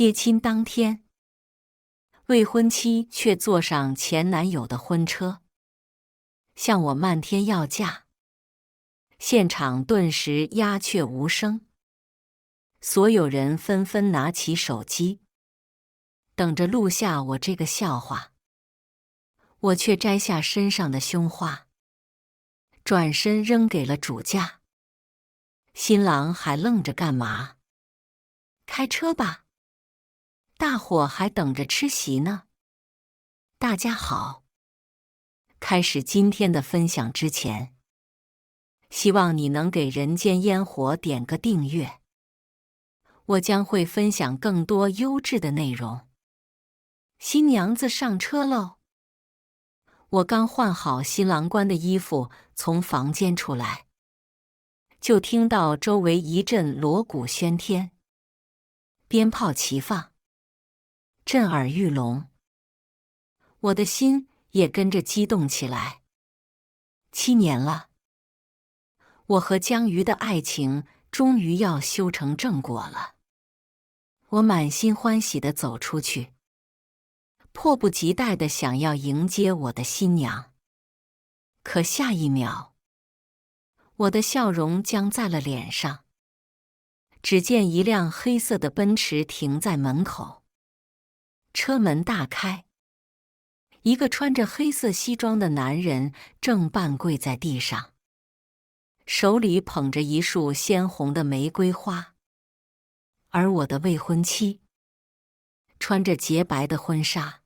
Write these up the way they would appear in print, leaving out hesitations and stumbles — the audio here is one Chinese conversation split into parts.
接亲当天，未婚妻却坐上前男友的婚车，向我漫天要价。现场顿时鸦雀无声，所有人纷纷拿起手机，等着录下我这个笑话。我却摘下身上的胸花，转身扔给了主驾。新郎还愣着干嘛？开车吧，大伙还等着吃席呢。大家好，开始今天的分享之前，希望你能给人间烟火点个订阅，我将会分享更多优质的内容。新娘子上车喽！我刚换好新郎官的衣服，从房间出来，就听到周围一阵锣鼓喧天，鞭炮齐放，震耳欲聋。我的心也跟着激动起来。7年了，我和江瑜的爱情终于要修成正果了。我满心欢喜地走出去，迫不及待地想要迎接我的新娘。可下一秒，我的笑容僵在了脸上。只见一辆黑色的奔驰停在门口，车门大开，一个穿着黑色西装的男人正半跪在地上，手里捧着一束鲜红的玫瑰花。而我的未婚妻穿着洁白的婚纱，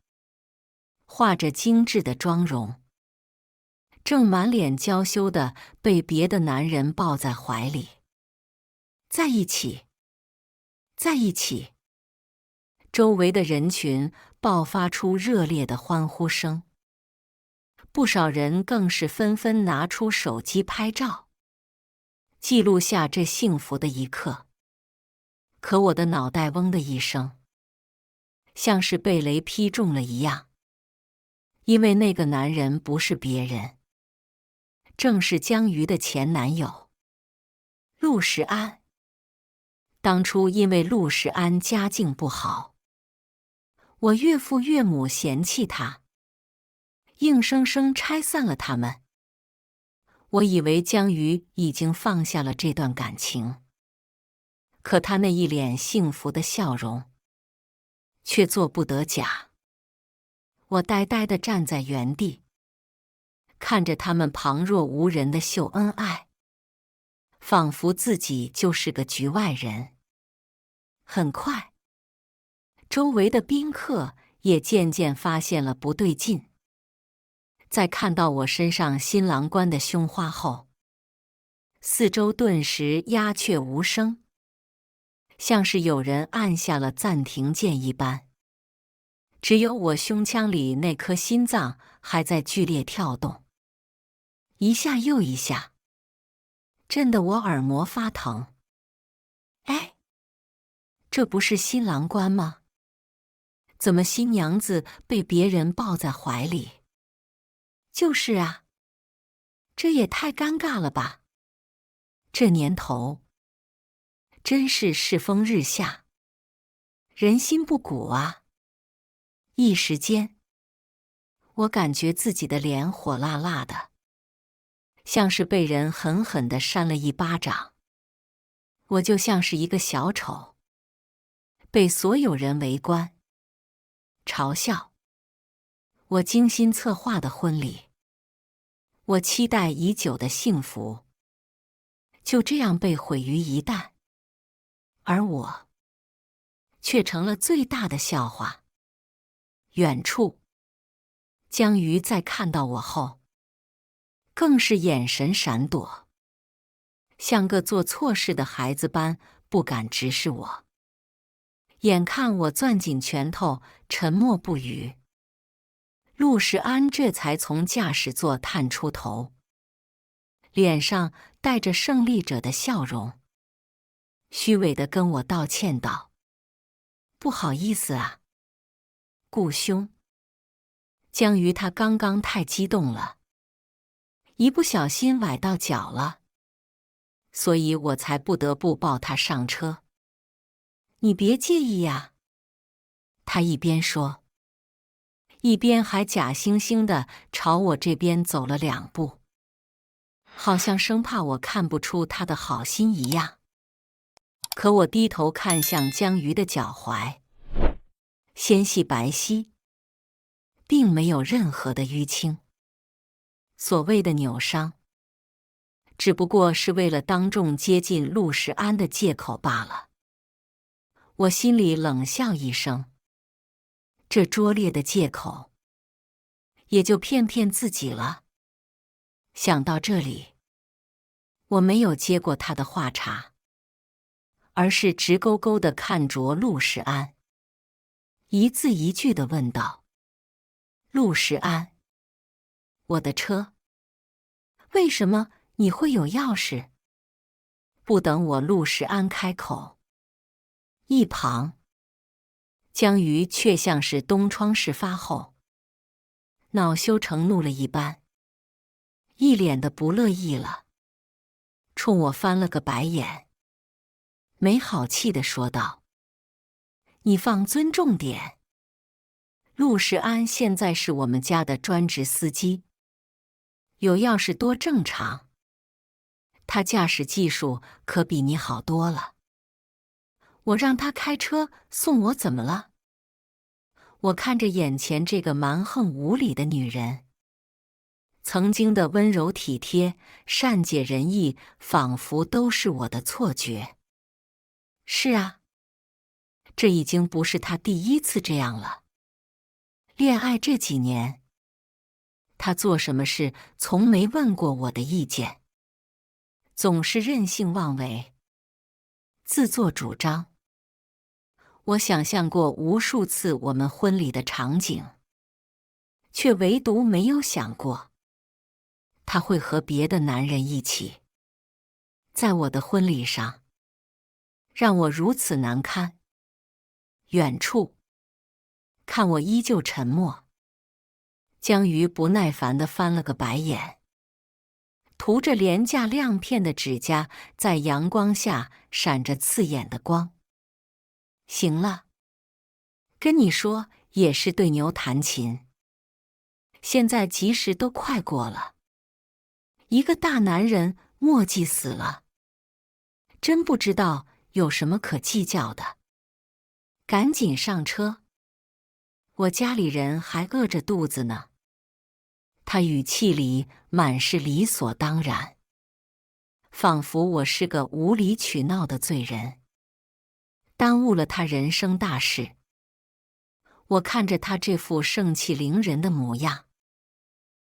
画着精致的妆容，正满脸娇羞地被别的男人抱在怀里。在一起，在一起！周围的人群爆发出热烈的欢呼声，不少人更是纷纷拿出手机拍照，记录下这幸福的一刻。可我的脑袋嗡的一声，像是被雷劈中了一样，因为那个男人不是别人，正是江瑜的前男友陆时安。当初因为陆时安家境不好，我岳父岳母嫌弃他，硬生生拆散了他们。我以为江瑜已经放下了这段感情，可他那一脸幸福的笑容却做不得假。我呆呆地站在原地，看着他们旁若无人的秀恩爱，仿佛自己就是个局外人。很快，周围的宾客也渐渐发现了不对劲。在看到我身上新郎官的胸花后，四周顿时鸦雀无声，像是有人按下了暂停键一般。只有我胸腔里那颗心脏还在剧烈跳动，一下又一下，震得我耳膜发疼。哎，这不是新郎官吗？怎么新娘子被别人抱在怀里？就是啊，这也太尴尬了吧！这年头，真是世风日下，人心不古啊！一时间，我感觉自己的脸火辣辣的，像是被人狠狠地扇了一巴掌。我就像是一个小丑，被所有人围观、嘲笑。我精心策划的婚礼，我期待已久的幸福，就这样被毁于一旦，而我却成了最大的笑话。远处，江瑜在看到我后，更是眼神闪躲，像个做错事的孩子般不敢直视我。眼看我攥紧拳头，沉默不语，陆时安这才从驾驶座探出头，脸上带着胜利者的笑容，虚伪地跟我道歉道：“不好意思啊，顾兄。”江瑜他刚刚太激动了，一不小心崴到脚了，所以我才不得不抱他上车。你别介意呀，他一边说，一边还假惺惺地朝我这边走了2步，好像生怕我看不出他的好心一样。可我低头看向江鱼的脚踝，纤细白皙，并没有任何的淤青。所谓的扭伤，只不过是为了当众接近陆时安的借口罢了。我心里冷笑一声，这拙劣的借口，也就骗自己了。想到这里，我没有接过他的话茬，而是直勾勾地看着陆时安，一字一句地问道：“陆时安，我的车，为什么你会有钥匙？”不等我陆时安开口，一旁江鱼却像是东窗事发后恼羞成怒了一般，一脸的不乐意了，冲我翻了个白眼，没好气地说道：“你放尊重点，陆时安现在是我们家的专职司机，有钥匙多正常。他驾驶技术可比你好多了。我让他开车送我怎么了？”我看着眼前这个蛮横无理的女人，曾经的温柔体贴、善解人意，仿佛都是我的错觉。是啊，这已经不是她第一次这样了。恋爱这几年，她做什么事从没问过我的意见，总是任性妄为，自作主张。我想象过无数次我们婚礼的场景，却唯独没有想过，他会和别的男人一起，在我的婚礼上，让我如此难堪。远处，看我依旧沉默，江鱼不耐烦地翻了个白眼，涂着廉价亮片的指甲在阳光下闪着刺眼的光。行了，跟你说也是对牛弹琴。现在吉时都快过了，一个大男人磨叽死了，真不知道有什么可计较的。赶紧上车，我家里人还饿着肚子呢。他语气里满是理所当然，仿佛我是个无理取闹的罪人，耽误了他人生大事。我看着他这副盛气凌人的模样，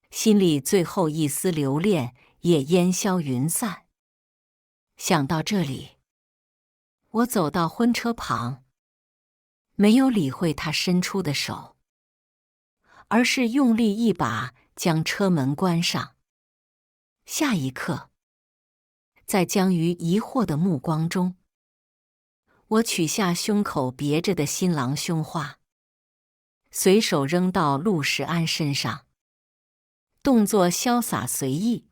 心里最后一丝留恋也烟消云散。想到这里，我走到婚车旁，没有理会他伸出的手，而是用力一把将车门关上。下一刻，在江鱼疑惑的目光中，我取下胸口别着的新郎胸花，随手扔到陆时安身上，动作潇洒随意，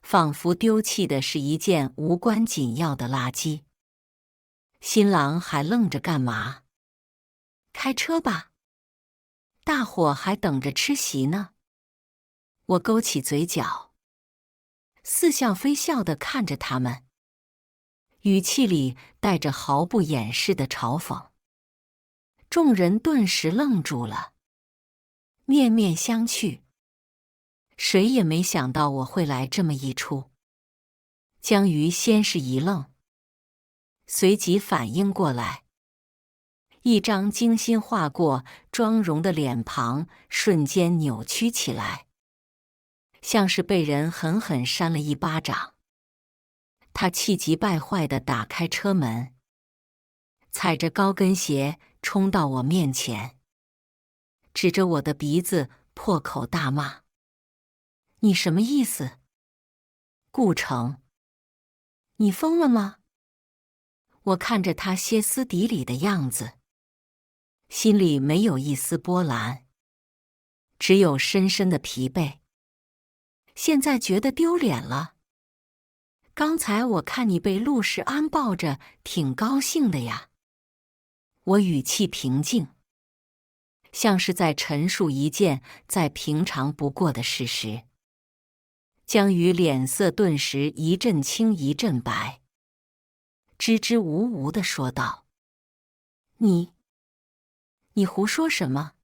仿佛丢弃的是一件无关紧要的垃圾。新郎还愣着干嘛？开车吧，大伙还等着吃席呢。我勾起嘴角，似笑非笑地看着他们，语气里带着毫不掩饰的嘲讽。众人顿时愣住了，面面相觑，谁也没想到我会来这么一出。江鱼先是一愣，随即反应过来，一张精心画过妆容的脸庞瞬间扭曲起来，像是被人狠狠扇了一巴掌。他气急败坏地打开车门，踩着高跟鞋冲到我面前，指着我的鼻子破口大骂：“你什么意思？顾城，你疯了吗？”我看着他歇斯底里的样子，心里没有一丝波澜，只有深深的疲惫。现在觉得丢脸了。刚才我看你被陆时安抱着，挺高兴的呀。我语气平静。像是在陈述一件再平常不过的事实。江瑜脸色顿时一阵青一阵白，支支吾吾地说道：“你胡说什么？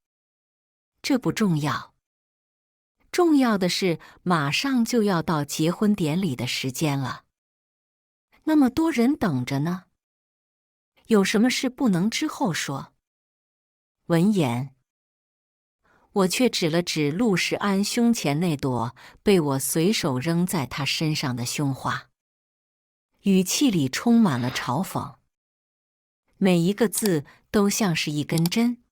这不重要。重要的是马上就要到结婚典礼的时间了，那么多人等着呢，有什么事不能之后说？”闻言，我却指了指陆世安胸前那朵被我随手扔在他身上的胸花，语气里充满了嘲讽，每一个字都像是一根针，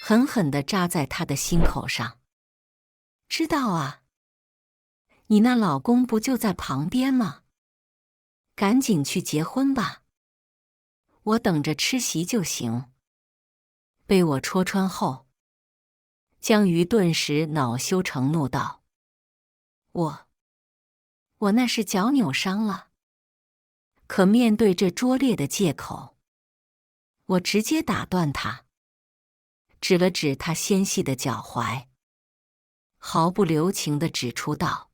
狠狠地扎在他的心口上。知道啊，你那老公不就在旁边吗？赶紧去结婚吧，我等着吃席就行。被我戳穿后，江瑜顿时恼羞成怒道：“我那是脚扭伤了。”可面对这拙劣的借口，我直接打断他，指了指他纤细的脚踝，毫不留情地指出道：“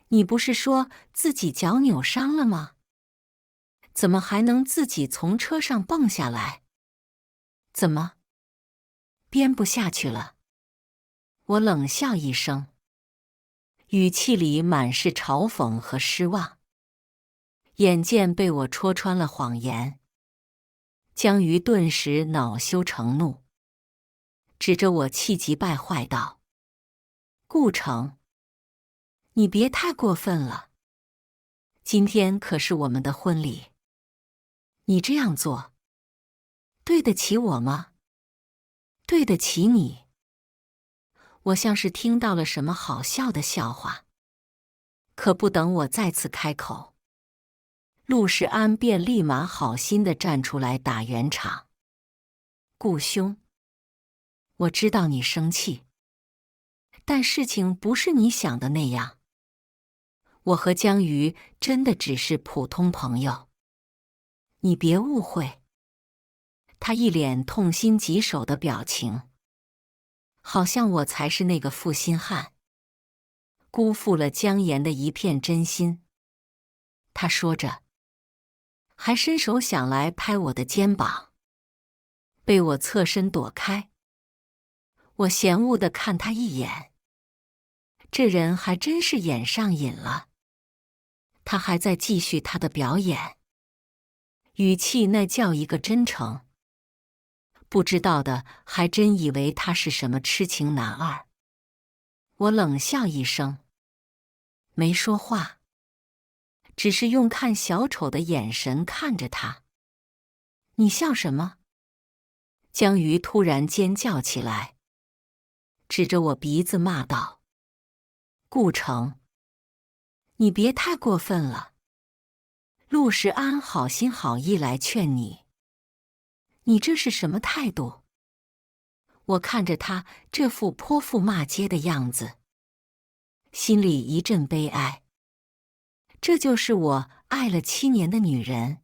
你不是说自己脚扭伤了吗？怎么还能自己从车上蹦下来？怎么，编不下去了？”我冷笑一声，语气里满是嘲讽和失望。眼见被我戳穿了谎言，江瑜顿时恼羞成怒，指着我气急败坏道：“顾城，你别太过分了，今天可是我们的婚礼，你这样做，对得起我吗？对得起你？”我像是听到了什么好笑的笑话，可不等我再次开口，陆世安便立马好心地站出来打圆场：“顾兄，我知道你生气，但事情不是你想的那样。我和江瑜真的只是普通朋友，你别误会。”他一脸痛心疾首的表情，好像我才是那个负心汉，辜负了江岩的一片真心。他说着，还伸手想来拍我的肩膀，被我侧身躲开。我嫌恶地看他一眼，这人还真是演上瘾了。他还在继续他的表演，语气那叫一个真诚。不知道的还真以为他是什么痴情男二。我冷笑一声，没说话，只是用看小丑的眼神看着他。你笑什么？江瑜突然尖叫起来，指着我鼻子骂道：“顾城，你别太过分了。陆世安好心好意来劝你，你这是什么态度？”我看着他这副泼妇骂街的样子，心里一阵悲哀。这就是我爱了7年的女人，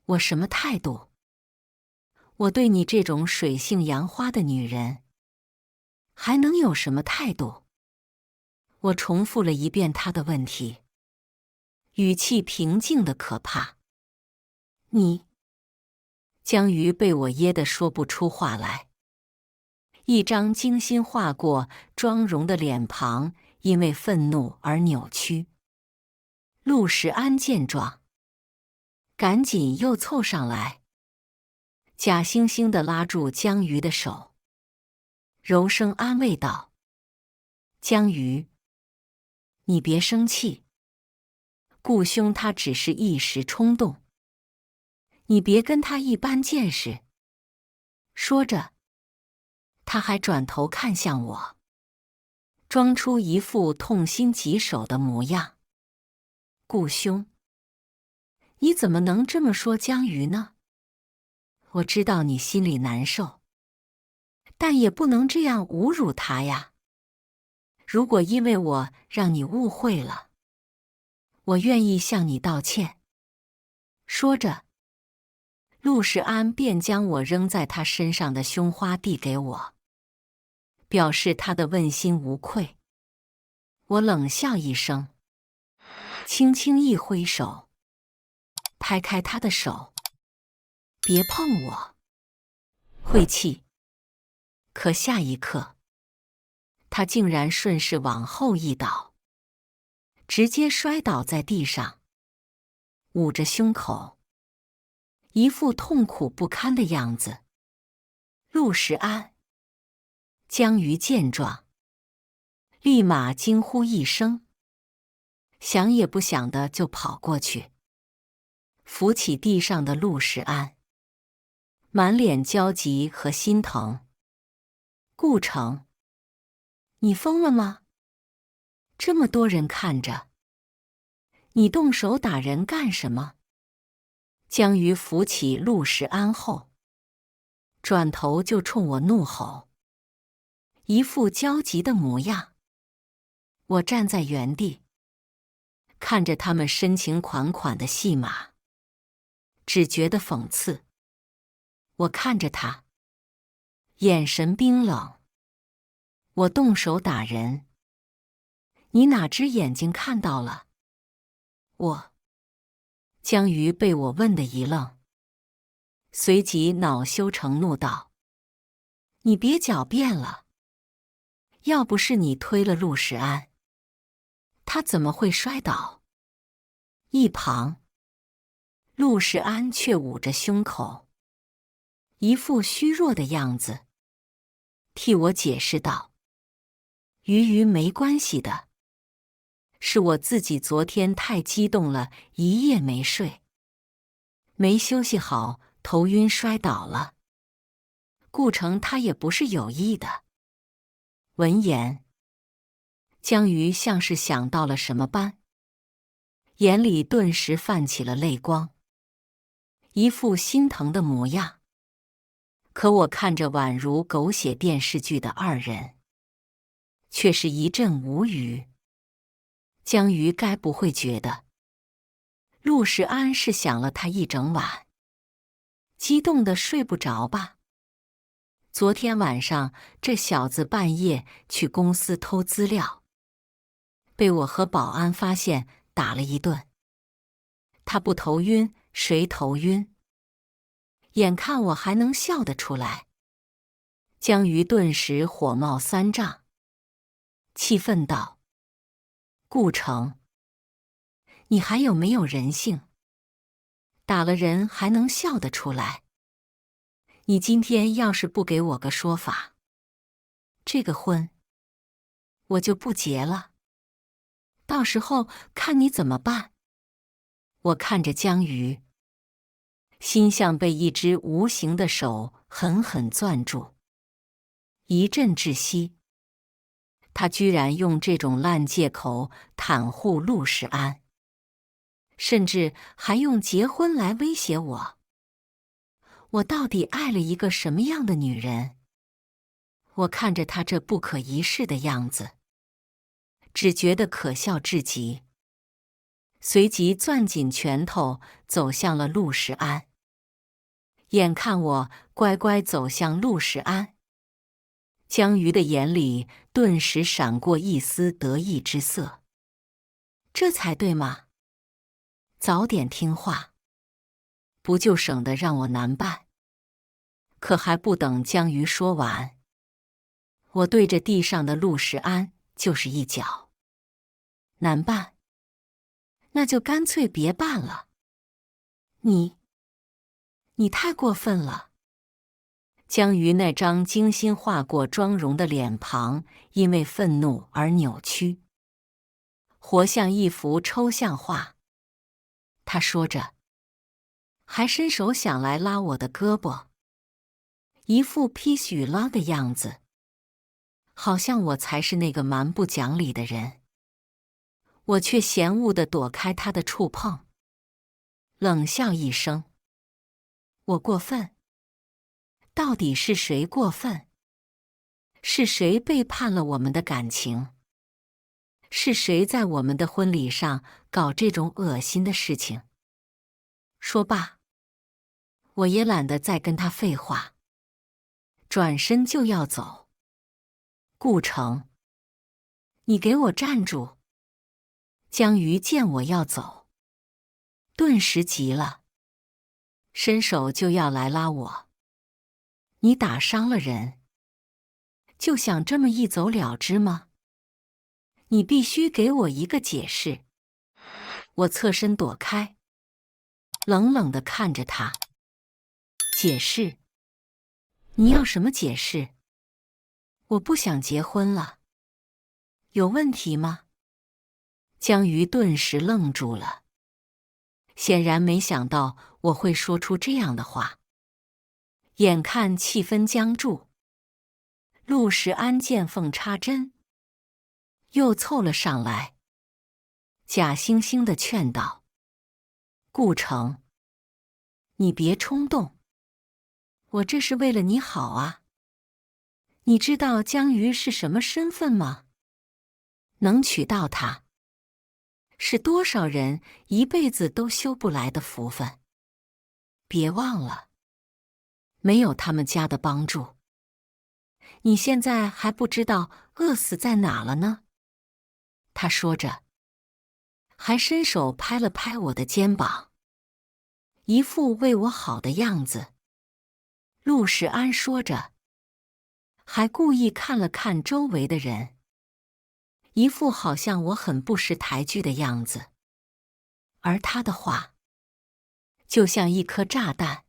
我什么态度？我对你这种水性杨花的女人，还能有什么态度？我重复了一遍他的问题，语气平静的可怕。你……江瑜被我噎得说不出话来，一张精心画过妆容的脸庞因为愤怒而扭曲。陆时安见状，赶紧又凑上来，假惺惺地拉住江瑜的手，柔声安慰道：“江瑜，你别生气，顾兄他只是一时冲动，你别跟他一般见识。”说着，他还转头看向我，装出一副痛心疾首的模样。顾兄，你怎么能这么说江瑜呢？我知道你心里难受，但也不能这样侮辱他呀。如果因为我让你误会了，我愿意向你道歉。说着，陆世安便将我扔在他身上的胸花递给我，表示他的问心无愧。我冷笑一声，轻轻一挥手，拍开他的手，别碰我，晦气。可下一刻，他竟然顺势往后一倒，直接摔倒在地上，捂着胸口，一副痛苦不堪的样子。陆时安。江瑜见状，立马惊呼一声，想也不想的就跑过去，扶起地上的陆时安，满脸焦急和心疼。顾城，你疯了吗？这么多人看着，你动手打人干什么？江瑜扶起陆时安后，转头就冲我怒吼，一副焦急的模样。我站在原地，看着他们深情款款的戏码，只觉得讽刺。我看着他，眼神冰冷。我动手打人，你哪只眼睛看到了？江瑜被我问得一愣，随即恼羞成怒道：你别狡辩了，要不是你推了陆时安，他怎么会摔倒？一旁，陆时安却捂着胸口，一副虚弱的样子，替我解释道：瑜没关系的，是我自己昨天太激动了，一夜没睡，没休息好，头晕摔倒了。顾城他也不是有意的。闻言，江瑜像是想到了什么般，眼里顿时泛起了泪光，一副心疼的模样。可我看着宛如狗血电视剧的二人，却是一阵无语。江瑜该不会觉得陆时安是想了他一整晚，激动得睡不着吧？昨天晚上这小子半夜去公司偷资料，被我和保安发现，打了一顿。他不头晕，谁头晕？眼看我还能笑得出来，江瑜顿时火冒三丈，气愤道：顾城，你还有没有人性？打了人还能笑得出来？你今天要是不给我个说法，这个婚我就不结了，到时候看你怎么办。我看着江瑜，心像被一只无形的手狠狠攥住，一阵窒息。他居然用这种烂借口袒护陆时安，甚至还用结婚来威胁我。我到底爱了一个什么样的女人？我看着他这不可一世的样子，只觉得可笑至极，随即攥紧拳头走向了陆时安。眼看我乖乖走向陆时安，江瑜的眼里顿时闪过一丝得意之色。这才对嘛，早点听话，不就省得让我难办？可还不等江瑜说完，我对着地上的陆时安就是一脚。难办？那就干脆别办了。你太过分了。江瑜那张精心画过妆容的脸庞因为愤怒而扭曲，活像一幅抽象画。他说着，还伸手想来拉我的胳膊，一副批许了的样子，好像我才是那个蛮不讲理的人。我却嫌恶地躲开他的触碰，冷笑一声：我过分？到底是谁过分？是谁背叛了我们的感情？是谁在我们的婚礼上搞这种恶心的事情？说罢，我也懒得再跟他废话，转身就要走。顾城，你给我站住！江瑜见我要走，顿时急了，伸手就要来拉我。你打伤了人，就想这么一走了之吗？你必须给我一个解释。我侧身躲开，冷冷地看着他。解释？你要什么解释？我不想结婚了。有问题吗？江瑜顿时愣住了，显然没想到我会说出这样的话。眼看气氛僵住，陆时安见缝插针，又凑了上来，假惺惺地劝道：顾城，你别冲动，我这是为了你好啊。你知道江瑜是什么身份吗？能娶到她，是多少人一辈子都修不来的福分。别忘了，没有他们家的帮助，你现在还不知道饿死在哪了呢。他说着，还伸手拍了拍我的肩膀，一副为我好的样子。陆时安说着，还故意看了看周围的人，一副好像我很不识抬举的样子。而他的话，就像一颗炸弹，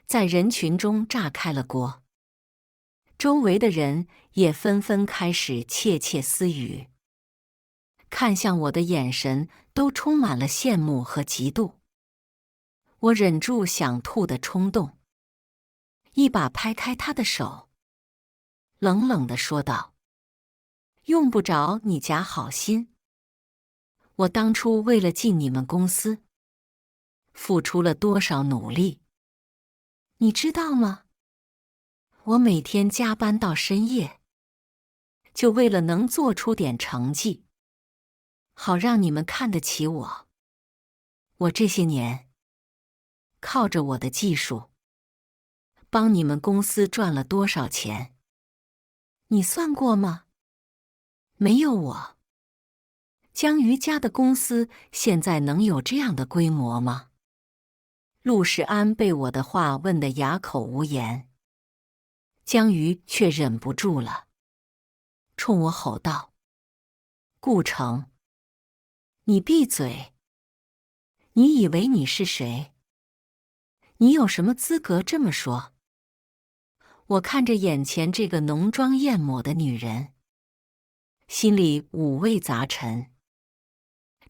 在人群中炸开了锅。周围的人也纷纷开始窃窃私语，看向我的眼神都充满了羡慕和嫉妒。我忍住想吐的冲动，一把拍开他的手，冷冷地说道：用不着你假好心。我当初为了进你们公司，付出了多少努力，你知道吗？我每天加班到深夜，就为了能做出点成绩，好让你们看得起我。我这些年，靠着我的技术，帮你们公司赚了多少钱？你算过吗？没有我，江瑜家的公司现在能有这样的规模吗？陆时安被我的话问得哑口无言，江瑜却忍不住了，冲我吼道：顾城，你闭嘴！你以为你是谁？你有什么资格这么说？我看着眼前这个浓妆艳抹的女人，心里五味杂陈。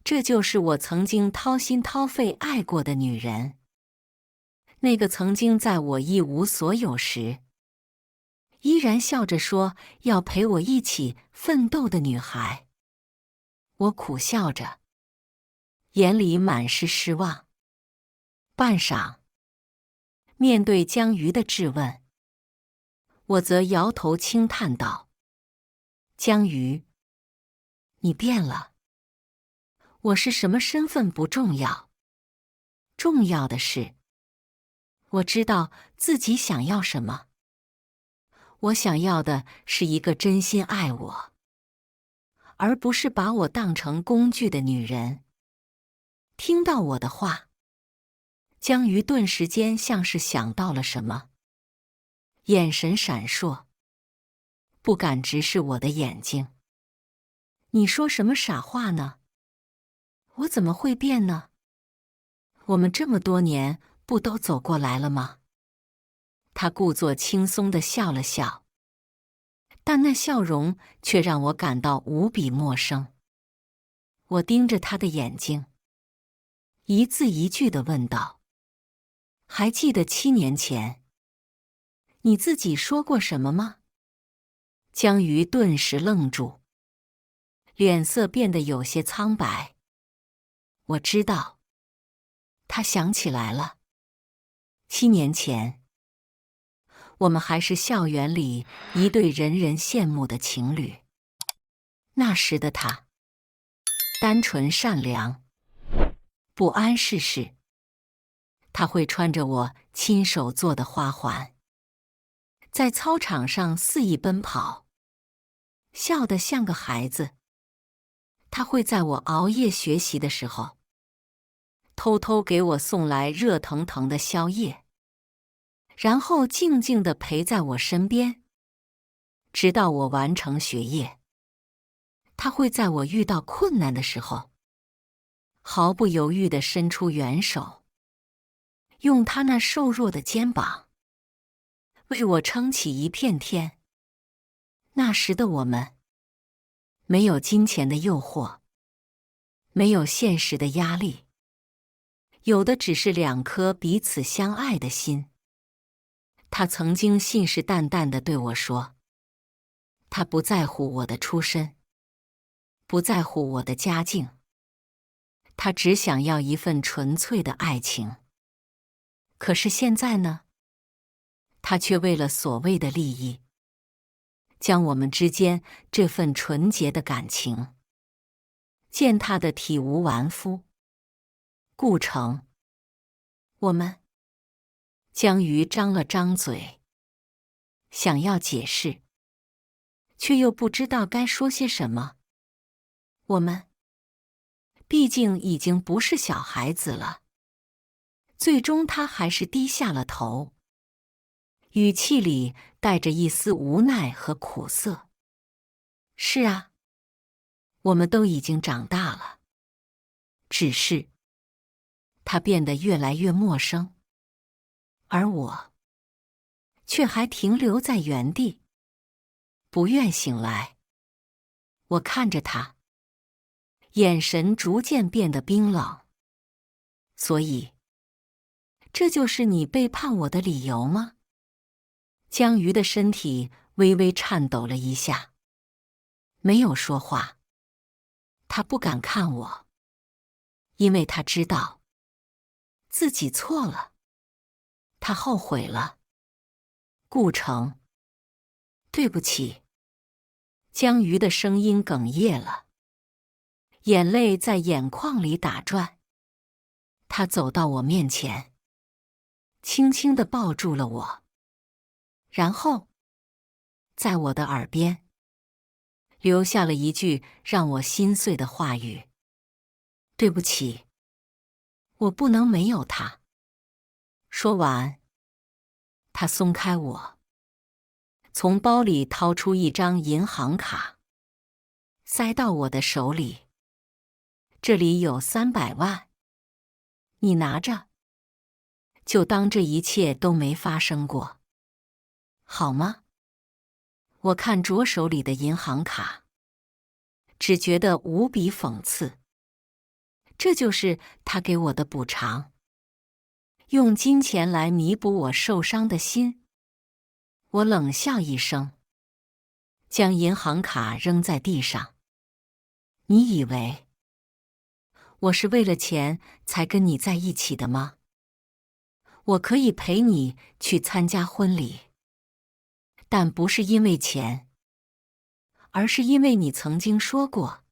这就是我曾经掏心掏肺爱过的女人，那个曾经在我一无所有时，依然笑着说要陪我一起奋斗的女孩。我苦笑着，眼里满是失望。半晌，面对江瑜的质问，我则摇头轻叹道：江瑜，你变了。我是什么身份不重要，重要的是，我知道自己想要什么。我想要的是一个真心爱我，而不是把我当成工具的女人。听到我的话，江瑜顿时间像是想到了什么，眼神闪烁，不敢直视我的眼睛。你说什么傻话呢？我怎么会变呢？我们这么多年不都走过来了吗？他故作轻松地笑了笑，但那笑容却让我感到无比陌生。我盯着他的眼睛，一字一句地问道：还记得7年前，你自己说过什么吗？江瑜顿时愣住，脸色变得有些苍白。我知道，他想起来了。7年前，我们还是校园里一对人人羡慕的情侣。那时的他，单纯善良，不谙世事，他会穿着我亲手做的花环，在操场上肆意奔跑，笑得像个孩子。他会在我熬夜学习的时候，偷偷给我送来热腾腾的宵夜，然后静静地陪在我身边，直到我完成学业。他会在我遇到困难的时候，毫不犹豫地伸出援手，用他那瘦弱的肩膀为我撑起一片天。那时的我们，没有金钱的诱惑，没有现实的压力，有的只是两颗彼此相爱的心。他曾经信誓旦旦地对我说，他不在乎我的出身，不在乎我的家境，他只想要一份纯粹的爱情。可是现在呢？他却为了所谓的利益，将我们之间这份纯洁的感情践踏得体无完肤。顾城，我们。江瑜张了张嘴，想要解释，却又不知道该说些什么。我们，毕竟已经不是小孩子了。最终他还是低下了头，语气里带着一丝无奈和苦涩。是啊，我们都已经长大了，只是他变得越来越陌生，而我却还停留在原地，不愿醒来。我看着他，眼神逐渐变得冰冷。所以，这就是你背叛我的理由吗？江瑜的身体微微颤抖了一下，没有说话。他不敢看我，因为他知道自己错了，他后悔了。顾城，对不起。江瑜的声音哽咽了，眼泪在眼眶里打转。他走到我面前，轻轻地抱住了我，然后在我的耳边留下了一句让我心碎的话语：对不起，我不能没有他。说完，他松开我，从包里掏出一张银行卡，塞到我的手里。这里有300万，你拿着，就当这一切都没发生过，好吗？我看着手里的银行卡，只觉得无比讽刺。这就是他给我的补偿，用金钱来弥补我受伤的心。我冷笑一声，将银行卡扔在地上。你以为我是为了钱才跟你在一起的吗？我可以陪你去参加婚礼，但不是因为钱，而是因为你曾经说过，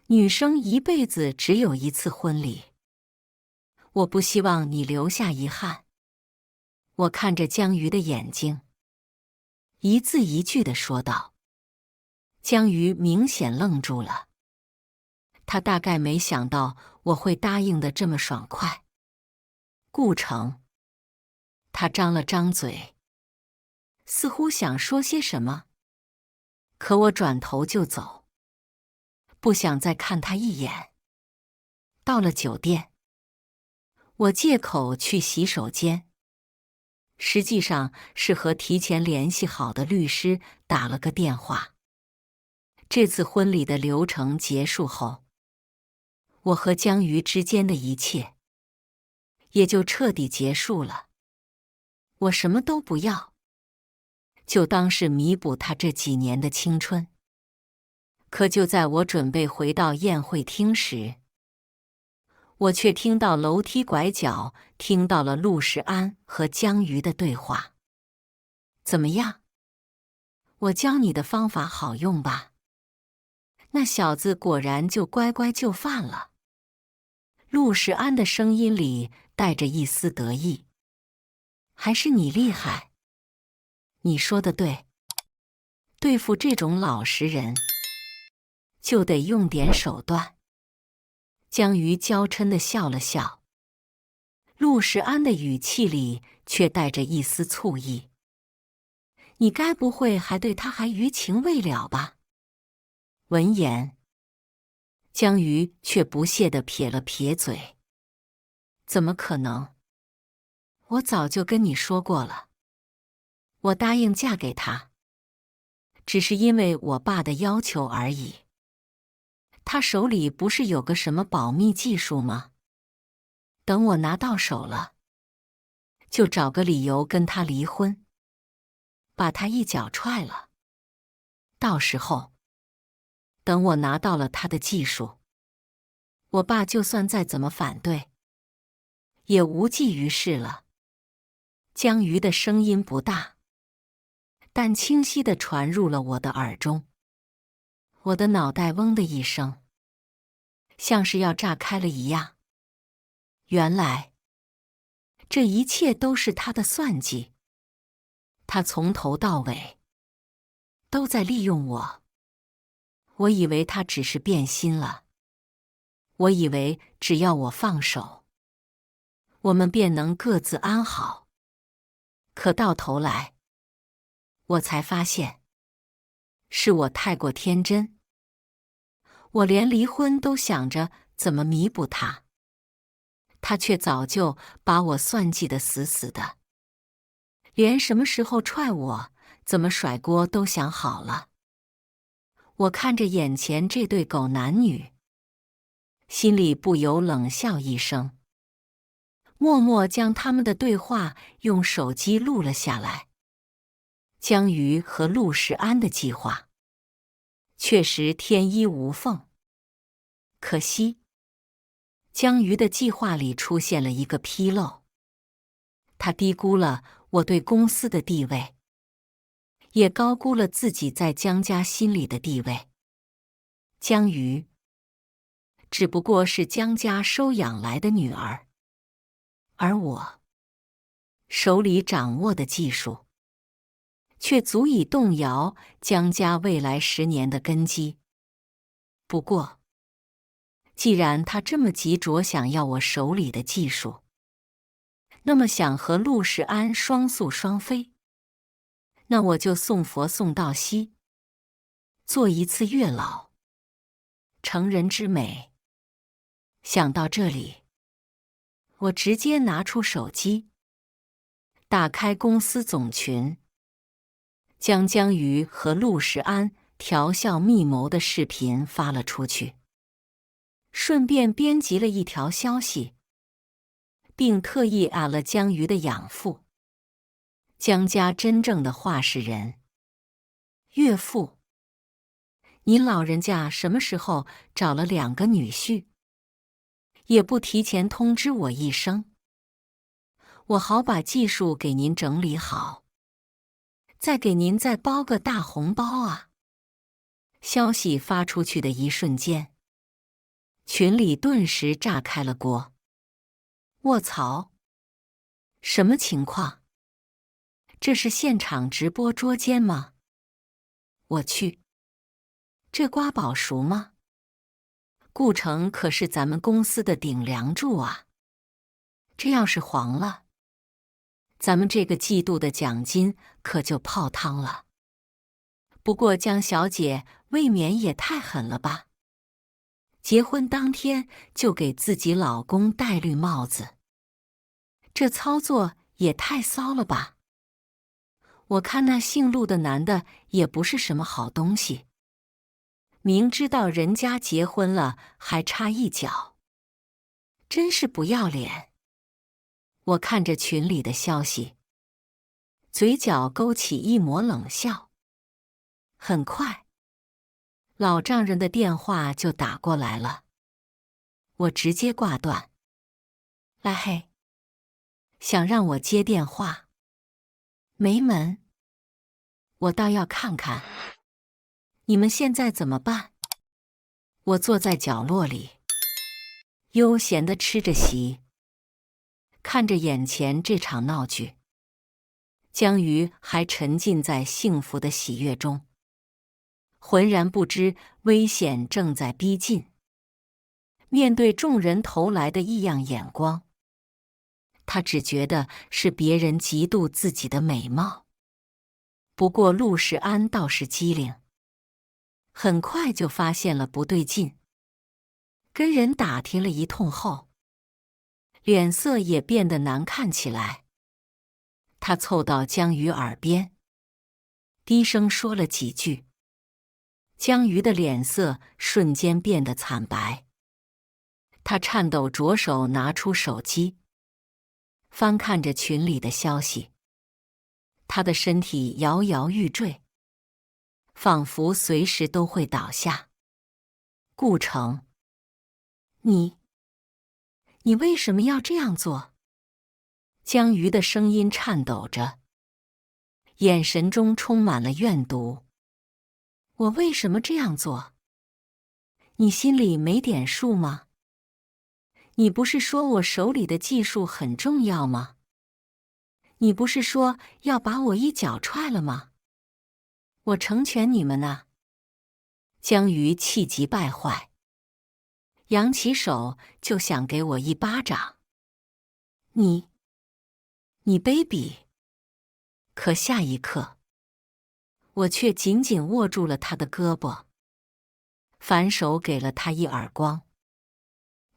女生一辈子只有一次婚礼。我不希望你留下遗憾。我看着江瑜的眼睛，一字一句地说道。江瑜明显愣住了，他大概没想到我会答应得这么爽快。顾城，他张了张嘴，似乎想说些什么，可我转头就走，不想再看他一眼。到了酒店，我借口去洗手间，实际上是和提前联系好的律师打了个电话。这次婚礼的流程结束后，我和江瑜之间的一切也就彻底结束了。我什么都不要，就当是弥补他这几年的青春。可就在我准备回到宴会厅时，我却听到楼梯拐角听到了陆世安和江瑜的对话。怎么样？我教你的方法好用吧？那小子果然就乖乖就范了。陆世安的声音里带着一丝得意。还是你厉害。你说的对，对付这种老实人，就得用点手段。江瑜娇嗔地笑了笑，陆时安的语气里却带着一丝醋意。你该不会还对他还余情未了吧？闻言，江瑜却不屑地撇了撇嘴。怎么可能？我早就跟你说过了，我答应嫁给他，只是因为我爸的要求而已。他手里不是有个什么保密技术吗？等我拿到手了，就找个理由跟他离婚，把他一脚踹了。到时候，等我拿到了他的技术，我爸就算再怎么反对，也无济于事了。江瑜的声音不大，但清晰地传入了我的耳中。我的脑袋嗡的一声，像是要炸开了一样。原来，这一切都是他的算计。他从头到尾都在利用我。我以为他只是变心了，我以为只要我放手，我们便能各自安好。可到头来，我才发现，是我太过天真。我连离婚都想着怎么弥补他，他却早就把我算计得死死的，连什么时候踹我、怎么甩锅都想好了。我看着眼前这对狗男女，心里不由冷笑一声，默默将他们的对话用手机录了下来。江瑜和陆时安的计划确实天衣无缝，可惜江瑜的计划里出现了一个纰漏，他低估了我对公司的地位，也高估了自己在江家心里的地位。江瑜只不过是江家收养来的女儿，而我手里掌握的技术，却足以动摇江家未来10年的根基。不过，既然他这么急着想要我手里的技术，那么想和陆时安双宿双飞，那我就送佛送到西，做一次月老，成人之美。想到这里，我直接拿出手机，打开公司总群，将江瑜和陆时安调笑密谋的视频发了出去，顺便编辑了一条消息，并特意了江瑜的养父，江家真正的话事人。岳父，您老人家什么时候找了2个女婿？也不提前通知我一声，我好把技术给您整理好，再给您再包个大红包啊！消息发出去的一瞬间，群里顿时炸开了锅。卧槽！什么情况？这是现场直播捉奸吗？我去，这瓜保熟吗？顾城可是咱们公司的顶梁柱啊，这要是黄了，咱们这个季度的奖金可就泡汤了。不过江小姐未免也太狠了吧，结婚当天就给自己老公戴绿帽子，这操作也太骚了吧。我看那姓陆的男的也不是什么好东西，明知道人家结婚了还插一脚，真是不要脸。我看着群里的消息，嘴角勾起一抹冷笑。很快，老丈人的电话就打过来了，我直接挂断。来嘿，想让我接电话？没门！我倒要看看你们现在怎么办。我坐在角落里，悠闲地吃着席，看着眼前这场闹剧，江瑜还沉浸在幸福的喜悦中，浑然不知危险正在逼近。面对众人投来的异样眼光，他只觉得是别人嫉妒自己的美貌。不过陆世安倒是机灵，很快就发现了不对劲，跟人打听了一通后，脸色也变得难看起来。他凑到江瑜耳边，低声说了几句。江瑜的脸色瞬间变得惨白，他颤抖着手拿出手机，翻看着群里的消息。他的身体摇摇欲坠，仿佛随时都会倒下。顾城，你为什么要这样做？江瑜的声音颤抖着，眼神中充满了怨毒。我为什么这样做？你心里没点数吗？你不是说我手里的技术很重要吗？你不是说要把我一脚踹了吗？我成全你们啊！江瑜气急败坏，扬起手就想给我一巴掌。你卑鄙！可下一刻，我却紧紧握住了他的胳膊，反手给了他一耳光。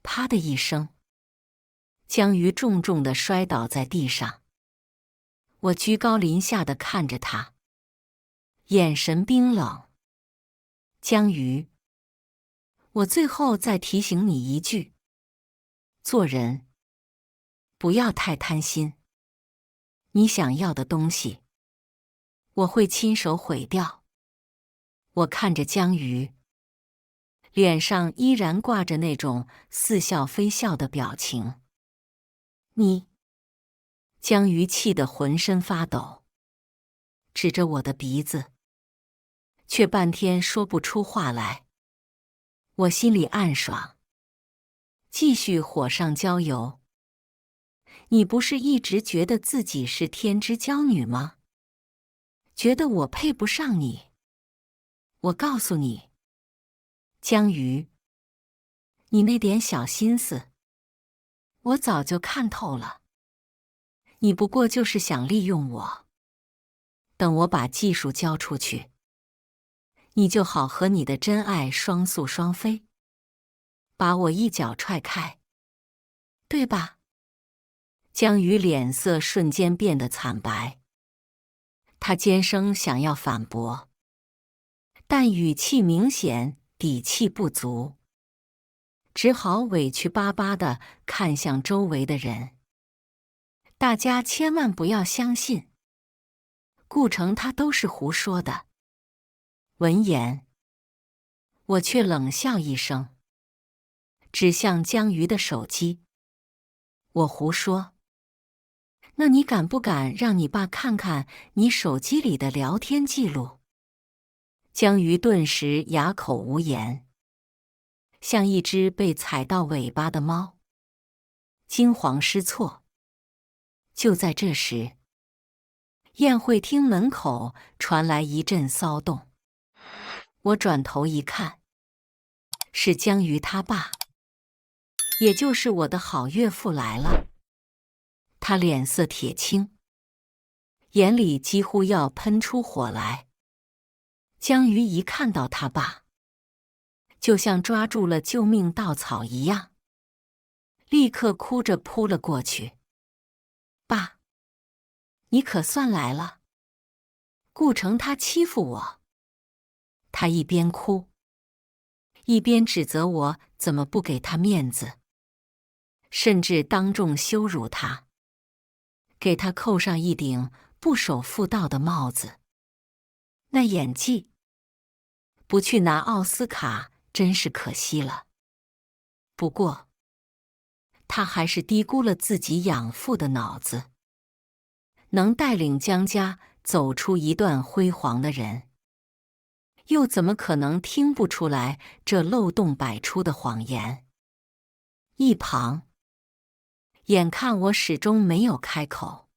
啪的一声，江瑜重重地摔倒在地上。我居高临下地看着他，眼神冰冷。江瑜，我最后再提醒你一句，做人不要太贪心。你想要的东西，我会亲手毁掉。我看着江瑜，脸上依然挂着那种似笑非笑的表情。你，江瑜气得浑身发抖，指着我的鼻子，却半天说不出话来。我心里暗爽，继续火上浇油。你不是一直觉得自己是天之娇女吗？觉得我配不上你？我告诉你，江瑜，你那点小心思，我早就看透了。你不过就是想利用我，等我把技术交出去，你就好和你的真爱双宿双飞，把我一脚踹开，对吧？江瑜脸色瞬间变得惨白，他尖声想要反驳，但语气明显底气不足，只好委屈巴巴地看向周围的人。大家千万不要相信，顾城他都是胡说的。闻言，我却冷笑一声，指向江瑜的手机。我胡说？那你敢不敢让你爸看看你手机里的聊天记录？江瑜顿时哑口无言，像一只被踩到尾巴的猫，惊慌失措。就在这时，宴会厅门口传来一阵骚动。我转头一看，是江瑜他爸，也就是我的好岳父来了。他脸色铁青，眼里几乎要喷出火来。江瑜一看到他爸，就像抓住了救命稻草一样，立刻哭着扑了过去。爸，你可算来了！顾城他欺负我。他一边哭，一边指责我怎么不给他面子，甚至当众羞辱他，给他扣上一顶不守妇道的帽子。那演技，不去拿奥斯卡真是可惜了。不过，他还是低估了自己养父的脑子。能带领江家走出一段辉煌的人，又怎么可能听不出来这漏洞百出的谎言？一旁，眼看我始终没有开口，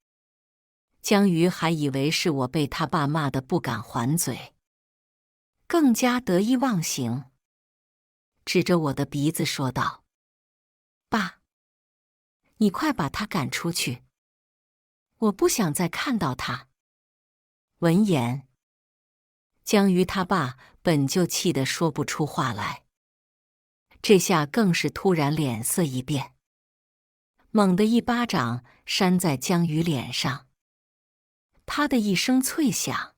江瑜还以为是我被他爸骂得不敢还嘴，更加得意忘形，指着我的鼻子说道：“爸，你快把他赶出去，我不想再看到他。”闻言，江瑜他爸本就气得说不出话来，这下更是突然脸色一变，猛地一巴掌扇在江瑜脸上，啪的一声脆响，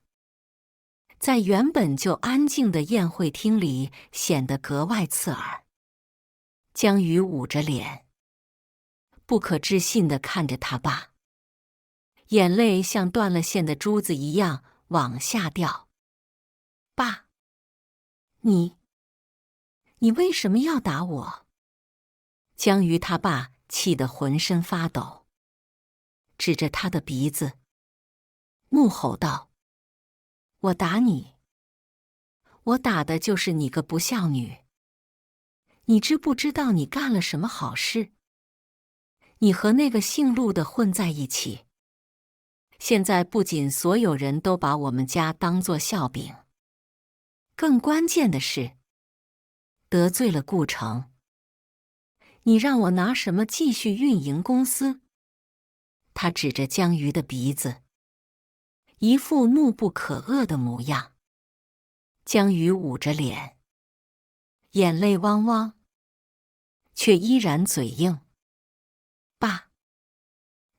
在原本就安静的宴会厅里显得格外刺耳。江瑜捂着脸，不可置信地看着他爸，眼泪像断了线的珠子一样往下掉。爸，你为什么要打我？江瑜他爸气得浑身发抖，指着他的鼻子，怒吼道：“我打你？我打的就是你个不孝女！你知不知道你干了什么好事？你和那个姓陆的混在一起，现在不仅所有人都把我们家当作笑柄，更关键的是，得罪了顾城。你让我拿什么继续运营公司？”他指着江瑜的鼻子，一副怒不可遏的模样。江瑜捂着脸，眼泪汪汪，却依然嘴硬：“爸，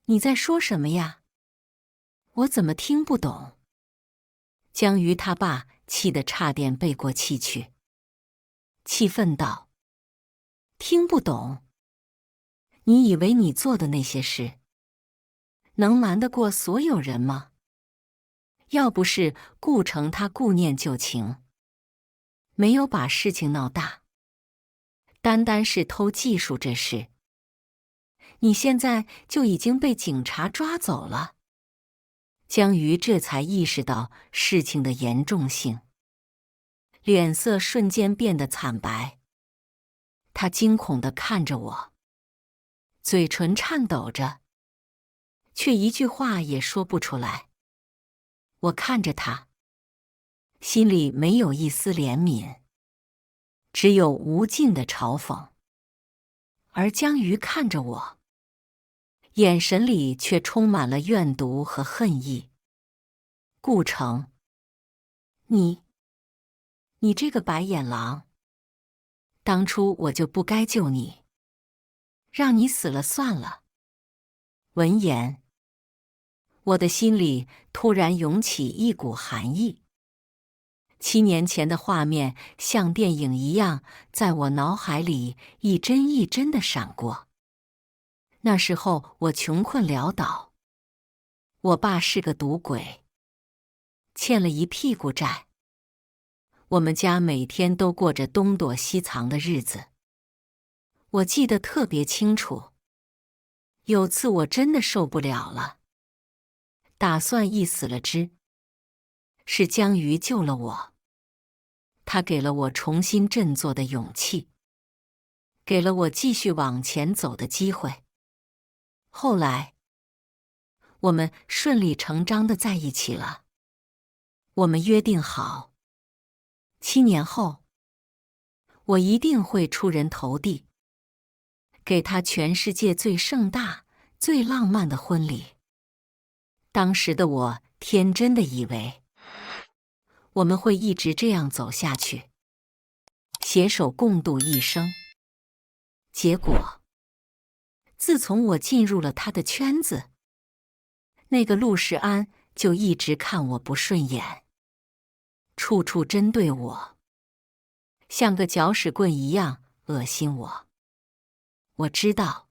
你在说什么呀？我怎么听不懂？”江瑜他爸气得差点背过气去，气愤道：“听不懂？你以为你做的那些事，能瞒得过所有人吗？要不是顾城他顾念旧情，没有把事情闹大，单单是偷技术这事，你现在就已经被警察抓走了。”江瑜这才意识到事情的严重性，脸色瞬间变得惨白。他惊恐地看着我，嘴唇颤抖着，却一句话也说不出来。我看着他，心里没有一丝怜悯，只有无尽的嘲讽。而江瑜看着我，眼神里却充满了怨毒和恨意。顾城，你这个白眼狼，当初我就不该救你，让你死了算了。闻言，我的心里突然涌起一股寒意。7年前的画面像电影一样在我脑海里一帧一帧地闪过。那时候我穷困潦倒，我爸是个赌鬼，欠了一屁股债，我们家每天都过着东躲西藏的日子。我记得特别清楚，有次我真的受不了了，打算一死了之，是江瑜救了我。他给了我重新振作的勇气，给了我继续往前走的机会。后来，我们顺理成章地在一起了。我们约定好，7年后，我一定会出人头地，给他全世界最盛大、最浪漫的婚礼。当时的我天真的以为，我们会一直这样走下去，携手共度一生。结果，自从我进入了他的圈子，那个陆世安就一直看我不顺眼，处处针对我，像个搅屎棍一样恶心我。我知道，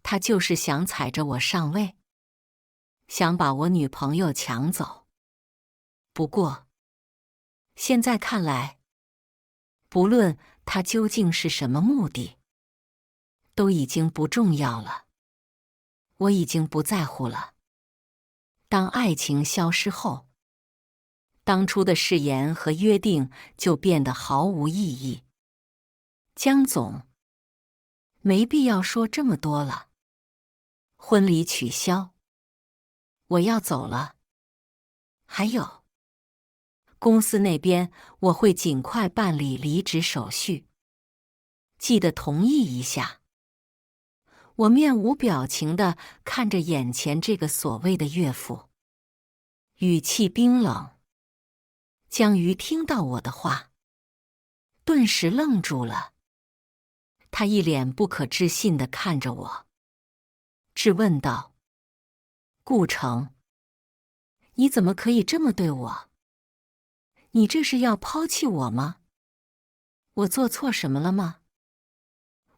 他就是想踩着我上位，想把我女朋友抢走。不过，现在看来，不论他究竟是什么目的，都已经不重要了。我已经不在乎了。当爱情消失后，当初的誓言和约定就变得毫无意义。江总，没必要说这么多了。婚礼取消，我要走了。还有，公司那边我会尽快办理离职手续，记得同意一下。我面无表情地看着眼前这个所谓的岳父，语气冰冷。江瑜听到我的话，顿时愣住了，他一脸不可置信地看着我，质问道：“顾城，你怎么可以这么对我？你这是要抛弃我吗？我做错什么了吗？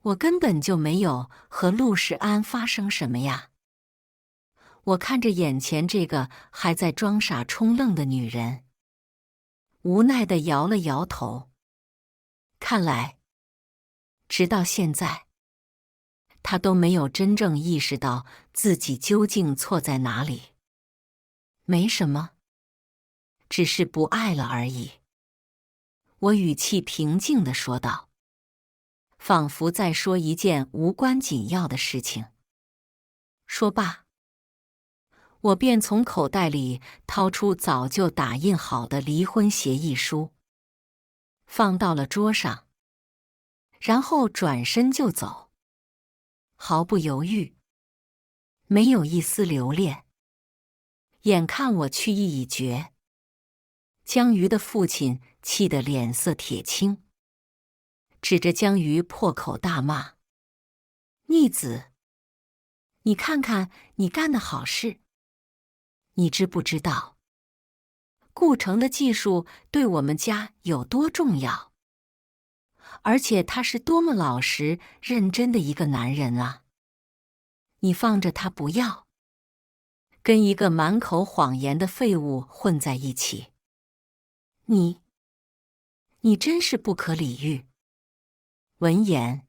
我根本就没有和陆世安发生什么呀。”我看着眼前这个还在装傻充愣的女人，无奈地摇了摇头。看来，直到现在，她都没有真正意识到自己究竟错在哪里。没什么，只是不爱了而已。我语气平静地说道，仿佛在说一件无关紧要的事情。说罢，我便从口袋里掏出早就打印好的离婚协议书，放到了桌上，然后转身就走，毫不犹豫，没有一丝留恋。眼看我去意已决，江瑜的父亲气得脸色铁青，指着江瑜破口大骂：“逆子！你看看你干的好事！你知不知道，顾城的技术对我们家有多重要？而且他是多么老实认真的一个男人啊！你放着他不要，跟一个满口谎言的废物混在一起，你真是不可理喻！”闻言，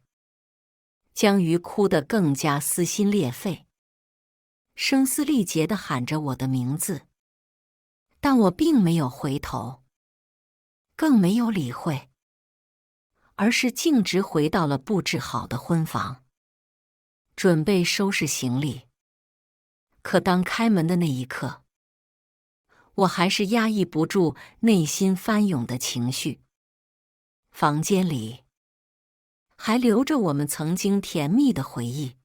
江瑜哭得更加撕心裂肺，声嘶力竭地喊着我的名字，但我并没有回头，更没有理会，而是径直回到了布置好的婚房，准备收拾行李。可当开门的那一刻，我还是压抑不住内心翻涌的情绪。房间里还留着我们曾经甜蜜的回忆，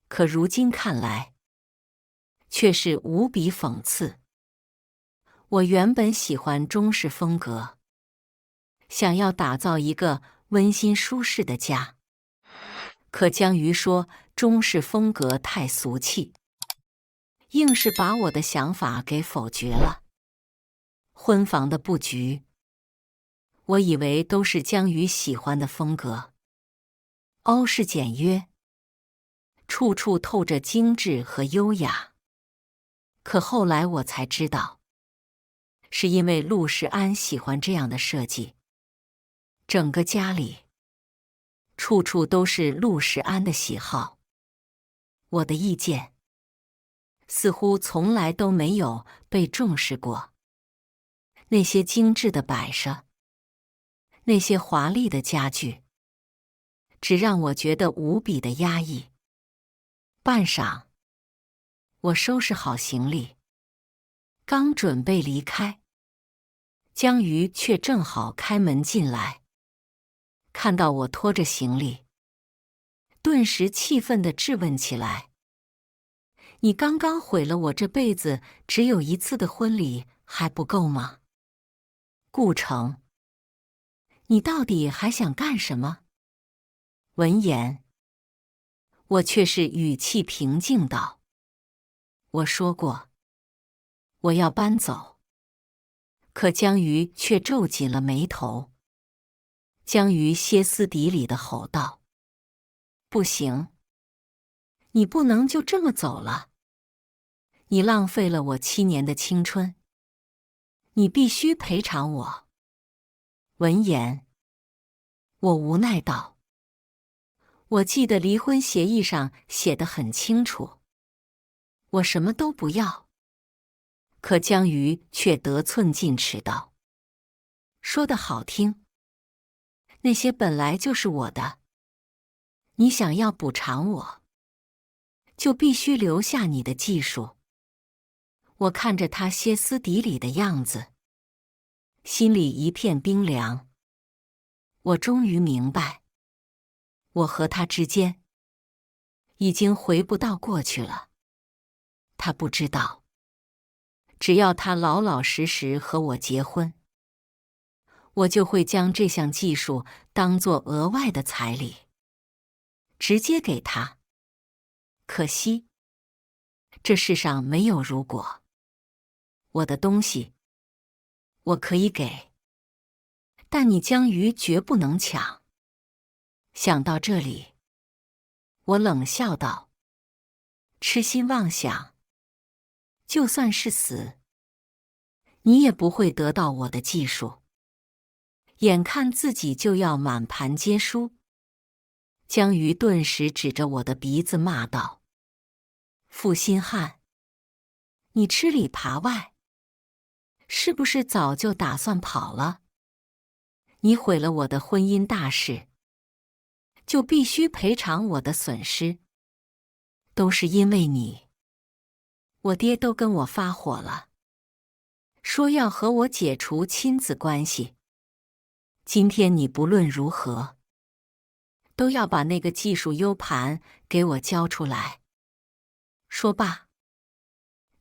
可如今看来，却是无比讽刺。我原本喜欢中式风格，想要打造一个温馨舒适的家，可江瑜说中式风格太俗气，硬是把我的想法给否决了。婚房的布局，我以为都是江瑜喜欢的风格，欧式简约，处处透着精致和优雅。可后来我才知道，是因为陆世安喜欢这样的设计。整个家里，处处都是陆世安的喜好，我的意见似乎从来都没有被重视过。那些精致的摆设，那些华丽的家具，只让我觉得无比的压抑。半晌，我收拾好行李，刚准备离开，江瑜却正好开门进来，看到我拖着行李，顿时气愤地质问起来：“你刚刚毁了我这辈子只有一次的婚礼，还不够吗？顾城，你到底还想干什么？”闻言，我却是语气平静道：“我说过，我要搬走。”可江瑜却皱紧了眉头。江瑜歇斯底里地吼道：“不行，你不能就这么走了！你浪费了我7年的青春，你必须赔偿我！”闻言，我无奈道：“我记得离婚协议上写得很清楚，我什么都不要。”可江瑜却得寸进尺道：“说得好听，那些本来就是我的，你想要补偿我，就必须留下你的技术。我看着他歇斯底里的样子，心里一片冰凉。我终于明白，我和他之间已经回不到过去了。他不知道，只要他老老实实和我结婚，我就会将这项技术当作额外的彩礼，直接给他。可惜，这世上没有如果。我的东西，我可以给，但你江鱼绝不能抢。想到这里，我冷笑道：“痴心妄想，就算是死，你也不会得到我的技术。”眼看自己就要满盘皆输，江鱼顿时指着我的鼻子骂道：“负心汉，你吃里扒外，是不是早就打算跑了？你毁了我的婚姻大事，就必须赔偿我的损失。都是因为你，我爹都跟我发火了，说要和我解除亲子关系。今天你不论如何，都要把那个技术 U 盘给我交出来。”说罢，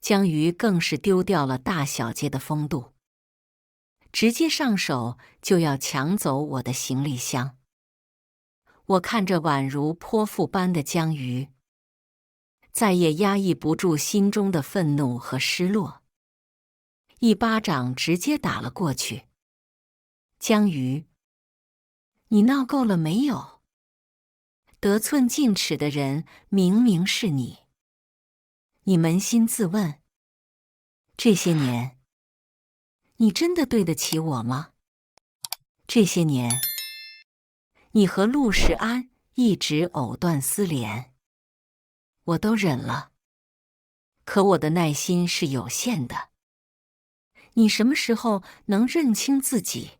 江鱼更是丢掉了大小姐的风度，直接上手就要抢走我的行李箱。我看着宛如泼妇般的江鱼，再也压抑不住心中的愤怒和失落，一巴掌直接打了过去。江鱼，你闹够了没有？得寸进尺的人明明是你。你扪心自问，这些年，你真的对得起我吗？这些年，你和陆世安一直藕断丝连，我都忍了。可我的耐心是有限的。你什么时候能认清自己，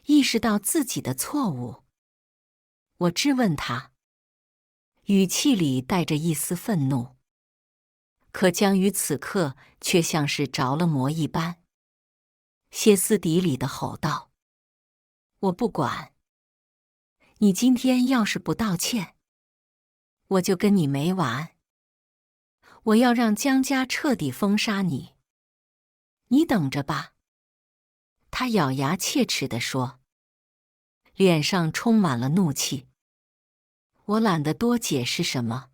意识到自己的错误？我质问他，语气里带着一丝愤怒。可江鱼此刻却像是着了魔一般，歇斯底里地吼道：“我不管！你今天要是不道歉，我就跟你没完！我要让江家彻底封杀你！你等着吧！”他咬牙切齿地说，脸上充满了怒气。我懒得多解释什么，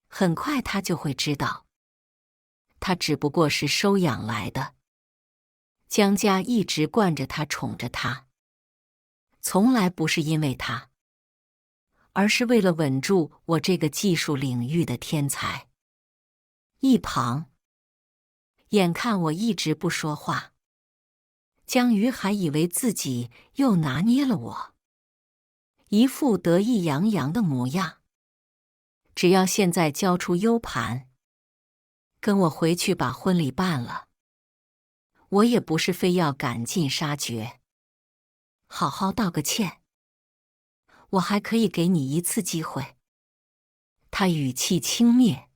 很快他就会知道，他只不过是收养来的。江家一直惯着他，宠着他，从来不是因为他，而是为了稳住我这个技术领域的天才。一旁，眼看我一直不说话，江鱼还以为自己又拿捏了我，一副得意洋洋的模样。只要现在交出 U 盘，跟我回去把婚礼办了，我也不是非要赶尽杀绝，好好道个歉，我还可以给你一次机会。他语气轻蔑，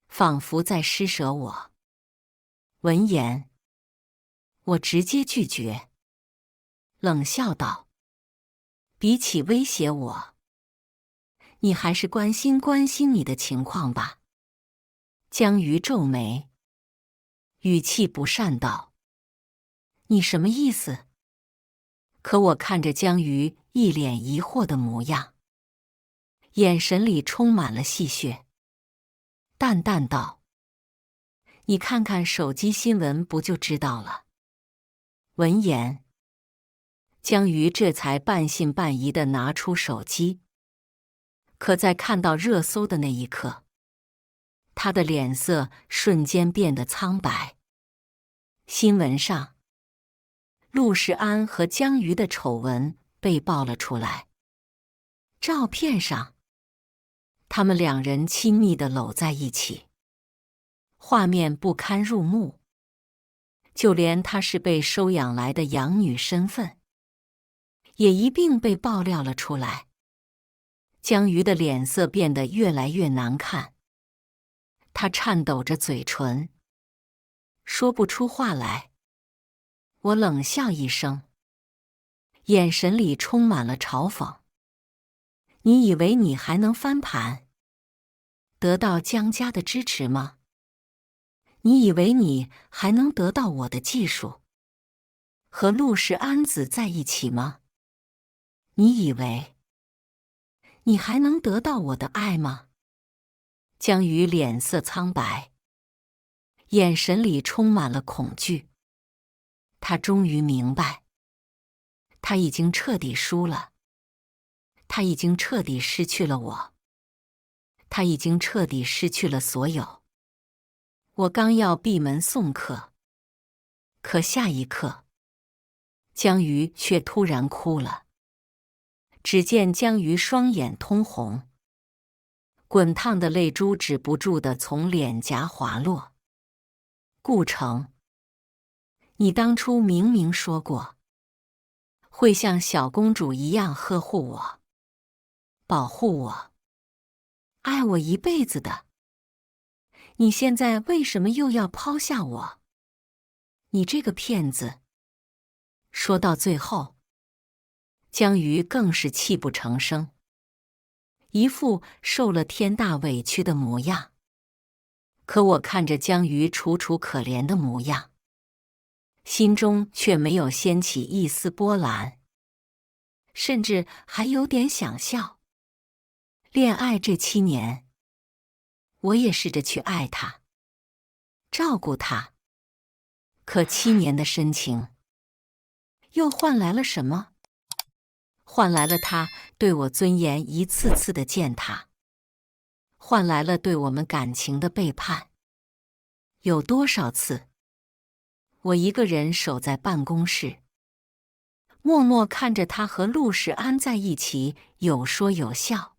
仿佛在施舍我。闻言，我直接拒绝，冷笑道：“比起威胁我，你还是关心关心你的情况吧。”江鱼皱眉，语气不善道：“你什么意思？”可我看着江鱼一脸疑惑的模样，眼神里充满了戏谑，淡淡道：“你看看手机新闻不就知道了。”闻言，江鱼这才半信半疑地拿出手机，可在看到热搜的那一刻，他的脸色瞬间变得苍白。新闻上，陆世安和江鱼的丑闻被爆了出来。照片上，他们两人亲密地搂在一起，画面不堪入目。就连她是被收养来的养女身份，也一并被爆料了出来。江瑜的脸色变得越来越难看，他颤抖着嘴唇，说不出话来。我冷笑一声，眼神里充满了嘲讽。你以为你还能翻盘，得到江家的支持吗？你以为你还能得到我的技术，和陆氏安子在一起吗？你以为你还能得到我的爱吗？江瑜脸色苍白，眼神里充满了恐惧。他终于明白，他已经彻底输了，他已经彻底失去了我，他已经彻底失去了所有。我刚要闭门送客，可下一刻，江瑜却突然哭了。只见江瑜双眼通红，滚烫的泪珠止不住地从脸颊滑落。顾城，你当初明明说过，会像小公主一样呵护我，保护我，爱我一辈子的。你现在为什么又要抛下我？你这个骗子！说到最后，江瑜更是泣不成声，一副受了天大委屈的模样。可我看着江瑜楚楚可怜的模样，心中却没有掀起一丝波澜，甚至还有点想笑。恋爱这7年，我也试着去爱他，照顾他，可7年的深情，又换来了什么？换来了他对我尊严一次次的践踏，换来了对我们感情的背叛。有多少次，我一个人守在办公室，默默看着他和陆世安在一起，有说有笑。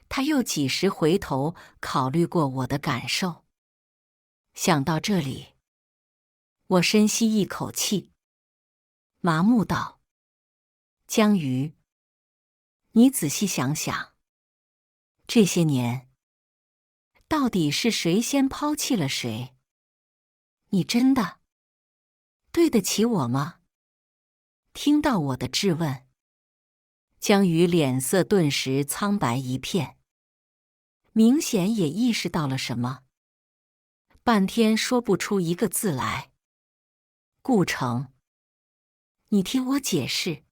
他又几时回头考虑过我的感受？想到这里，我深吸一口气，麻木道：江瑜，你仔细想想，这些年，到底是谁先抛弃了谁？你真的对得起我吗？听到我的质问，江瑜脸色顿时苍白一片，明显也意识到了什么，半天说不出一个字来。顾城，你听我解释，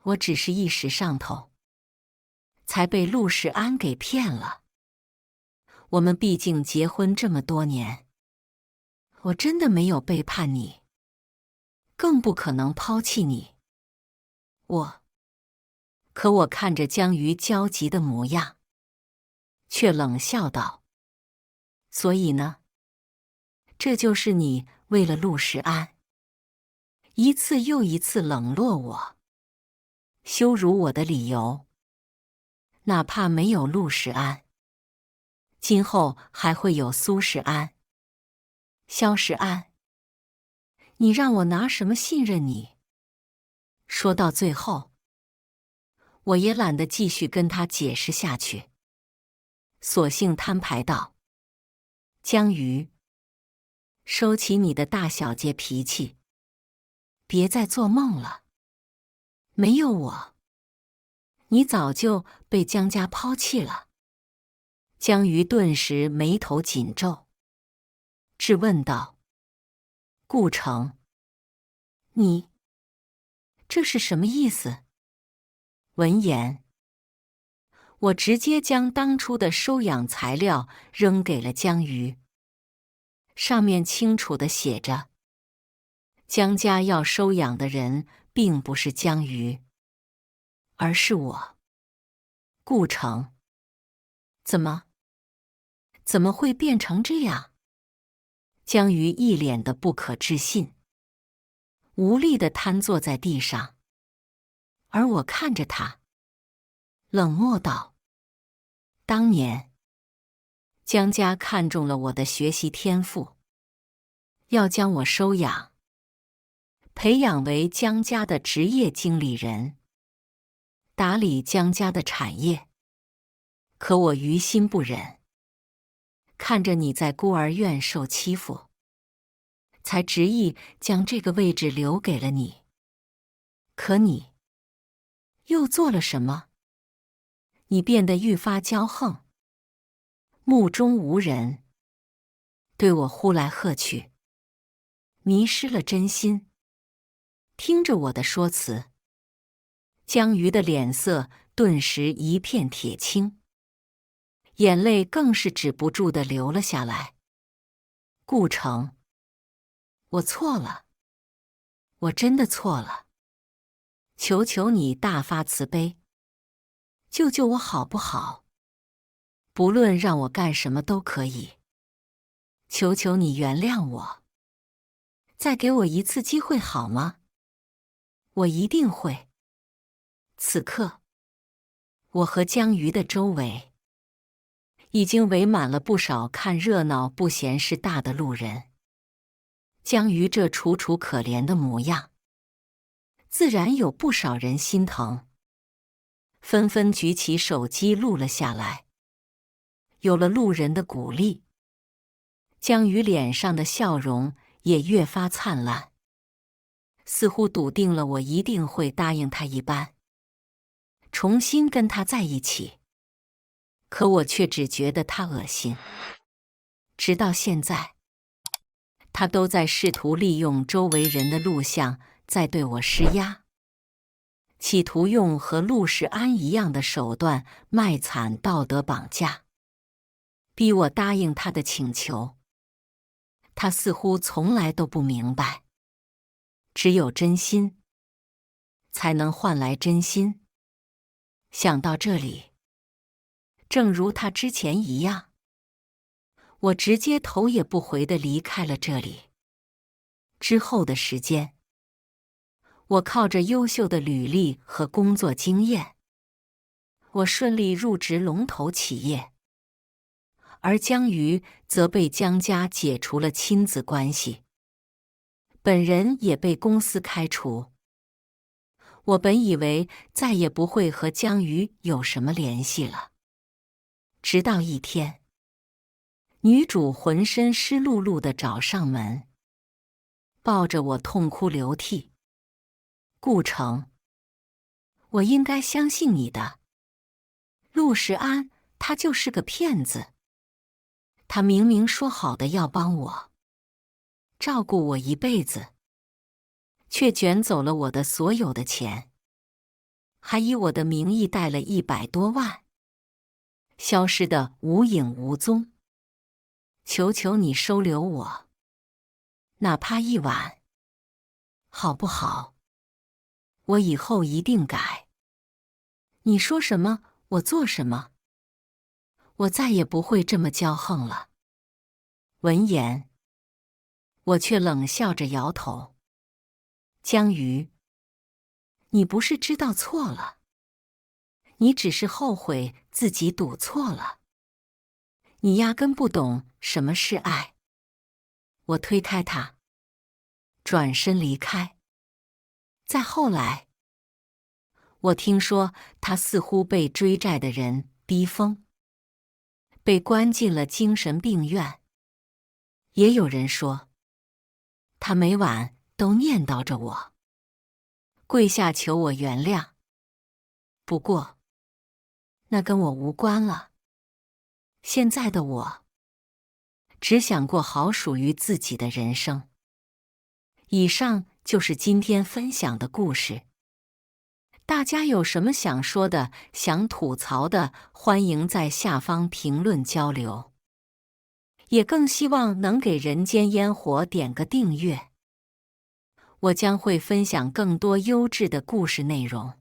我只是一时上头，才被陆世安给骗了。我们毕竟结婚这么多年，我真的没有背叛你，更不可能抛弃你。可我看着江瑜焦急的模样，却冷笑道：所以呢？这就是你为了陆世安，一次又一次冷落我，羞辱我的理由。哪怕没有陆世安，今后还会有苏世安、萧世安，你让我拿什么信任你？说到最后，我也懒得继续跟他解释下去，索性摊牌道：江瑜，收起你的大小姐脾气，别再做梦了。没有我，你早就被江家抛弃了。江瑜顿时眉头紧皱，质问道：顾城，你这是什么意思？闻言，我直接将当初的收养材料扔给了江瑜，上面清楚地写着：江家要收养的人并不是江瑜，而是我。顾城，怎么会变成这样？江瑜一脸的不可置信，无力地瘫坐在地上，而我看着他，冷漠道：当年，江家看中了我的学习天赋，要将我收养，培养为江家的职业经理人。打理江家的产业，可我于心不忍。看着你在孤儿院受欺负，才执意将这个位置留给了你。可你又做了什么？你变得愈发骄横，目中无人，对我呼来喝去，迷失了真心。听着我的说辞，江瑜的脸色顿时一片铁青，眼泪更是止不住地流了下来。顾城，我错了，我真的错了，求求你大发慈悲，救救我好不好？不论让我干什么都可以，求求你原谅我，再给我一次机会好吗？我一定会。此刻，我和江瑜的周围已经围满了不少看热闹不嫌事大的路人。江瑜这楚楚可怜的模样，自然有不少人心疼，纷纷举起手机录了下来。有了路人的鼓励，江瑜脸上的笑容也越发灿烂，似乎笃定了我一定会答应他一般，重新跟他在一起。可我却只觉得他恶心。直到现在，他都在试图利用周围人的录像在对我施压，企图用和陆世安一样的手段卖惨道德绑架，逼我答应他的请求。他似乎从来都不明白，只有真心才能换来真心。想到这里，正如他之前一样，我直接头也不回地离开了这里。之后的时间，我靠着优秀的履历和工作经验，我顺利入职龙头企业，而江瑜则被江家解除了亲子关系，本人也被公司开除。我本以为再也不会和江瑜有什么联系了，直到一天，女主浑身湿漉漉地找上门，抱着我痛哭流涕。顾城，我应该相信你的。陆世安，他就是个骗子。他明明说好的要帮我，照顾我一辈子，却卷走了我的所有的钱，还以我的名义贷了100多万，消失得无影无踪。求求你收留我，哪怕一晚，好不好？我以后一定改。你说什么，我做什么。我再也不会这么骄横了。闻言，我却冷笑着摇头。江瑜，你不是知道错了，你只是后悔自己赌错了。你压根不懂什么是爱。我推开他，转身离开。再后来，我听说他似乎被追债的人逼疯，被关进了精神病院。也有人说，他每晚都念叨着我，跪下求我原谅。不过，那跟我无关了。现在的我，只想过好属于自己的人生。以上就是今天分享的故事。大家有什么想说的、想吐槽的，欢迎在下方评论交流。也更希望能给人间烟火点个订阅，我将会分享更多优质的故事内容。